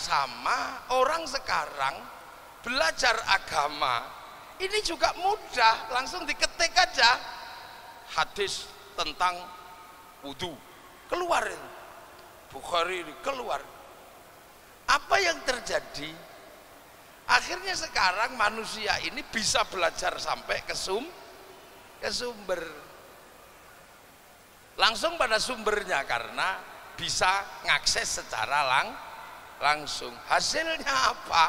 sama orang sekarang belajar agama ini juga mudah, langsung diketik aja hadis tentang wudu, keluar itu. Bukhari ini keluar. Apa yang terjadi? Akhirnya sekarang manusia ini bisa belajar sampai ke sumber. Langsung pada sumbernya karena bisa ngakses secara langsung. Hasilnya apa?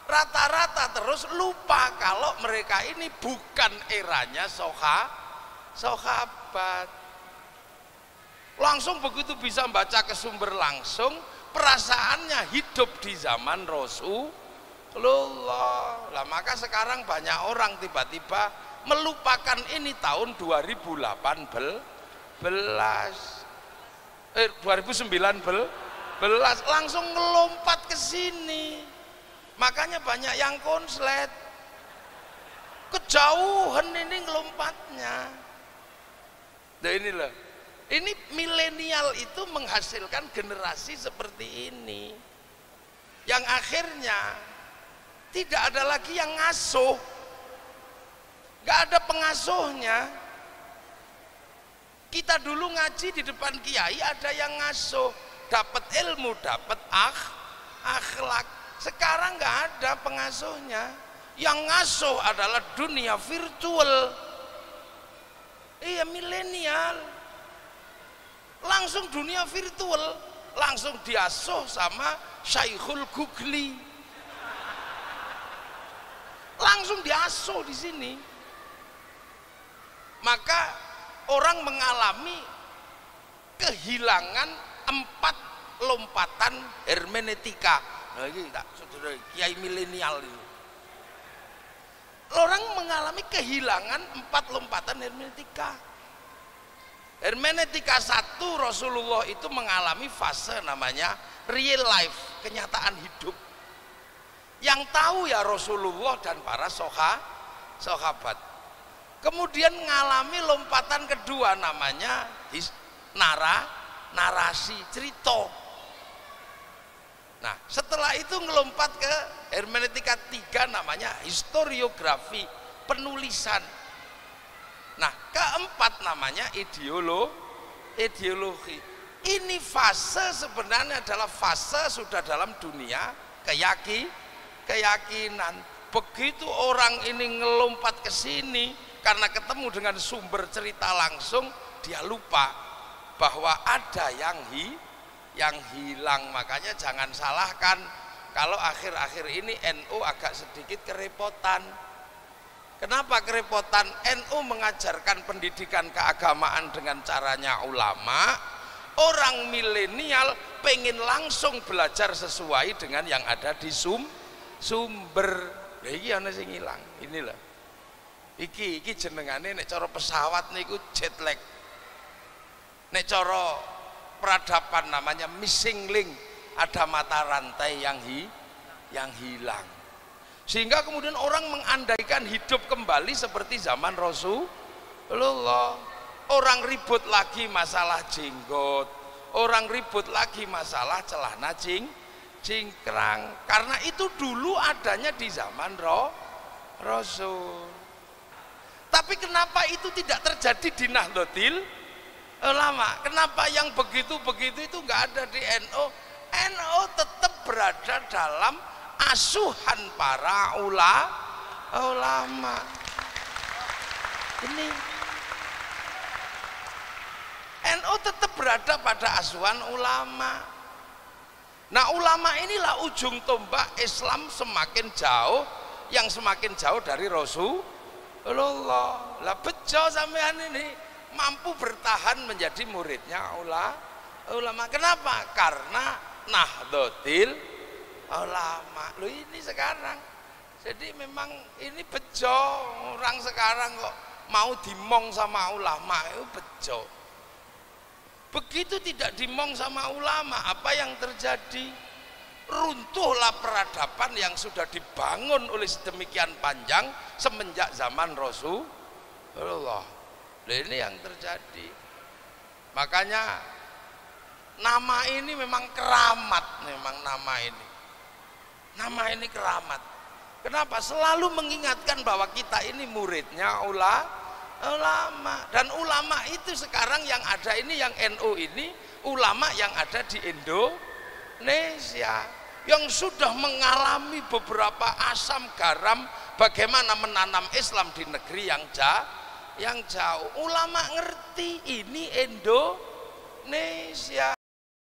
Rata-rata terus lupa kalau mereka ini bukan eranya sahabat. Langsung begitu bisa baca ke sumber langsung, perasaannya hidup di zaman Rasulullah. Lah maka sekarang banyak orang tiba-tiba melupakan ini tahun 2019, langsung ngelompat ke sini. Makanya banyak yang konslet, kejauhan ini ngelompatnya. Nah inilah, ini milenial itu menghasilkan generasi seperti ini, yang akhirnya tidak ada lagi yang ngasuh, nggak ada pengasuhnya. Kita dulu ngaji di depan kiai ada yang ngasuh, dapat ilmu, dapat akhlak. Sekarang nggak ada pengasuhnya, yang ngasuh adalah dunia virtual. Iya, milenial langsung dunia virtual, langsung diasuh sama Syekhul Googli, langsung diasuh di sini. Maka orang mengalami kehilangan 4 lompatan hermeneutika. Nah, ini tak, saudara kiai milenial ini. Orang mengalami kehilangan 4 lompatan hermeneutika. Hermeneutika 1, Rasulullah itu mengalami fase namanya real life, kenyataan hidup. Yang tahu ya Rasulullah dan para sahabat. Kemudian mengalami lompatan kedua namanya narasi, cerita. Nah, setelah itu ngelompat ke hermeneutika 3 namanya historiografi, penulisan. Nah, keempat namanya ideologi. Ini fase sebenarnya adalah fase sudah dalam dunia keyakinan. Begitu orang ini ngelompat ke sini karena ketemu dengan sumber cerita langsung, dia lupa bahwa ada yang hilang. Makanya jangan salahkan kalau akhir-akhir ini NU agak sedikit kerepotan. Kenapa kerepotan? NU mengajarkan pendidikan keagamaan dengan caranya ulama. Orang milenial pengen langsung belajar sesuai dengan yang ada di sumber. Iki ana sing ilang. Inilah. Iki jenengane nek cara pesawat niku jet lag. Nek cara peradaban namanya missing link, ada mata rantai yang hilang, sehingga kemudian orang mengandaikan hidup kembali seperti zaman Rasulullah. Orang ribut lagi masalah jenggot, orang ribut lagi masalah celana cingkrang, karena itu dulu adanya di zaman Rasul. Tapi kenapa itu tidak terjadi di Nahdlatul Ulama? Kenapa yang begitu-begitu itu nggak ada di NU? NU tetap berada dalam asuhan para ulama. Ini NU tetap berada pada asuhan ulama. Nah, ulama inilah ujung tombak Islam semakin jauh, yang semakin jauh dari Rasulullah. Lah bejo sampean ini mampu bertahan menjadi muridnya ulama. Kenapa? Karena Nahdlatul Ulama. Loh ini sekarang. Jadi memang ini bejo, orang sekarang kok mau dimong sama ulama itu bejo. Begitu tidak dimong sama ulama, apa yang terjadi? Runtuhlah peradaban yang sudah dibangun oleh sedemikian panjang semenjak zaman Rasulullah. Nah, ini yang terjadi. Makanya nama ini memang keramat, memang nama ini. Nama ini keramat. Kenapa? Selalu mengingatkan bahwa kita ini muridnya ulama. Dan ulama itu sekarang yang ada ini, yang NU ini, ulama yang ada di Indonesia, yang sudah mengalami beberapa asam garam bagaimana menanam Islam di negeri yang jauh. Ulama ngerti ini Indonesia.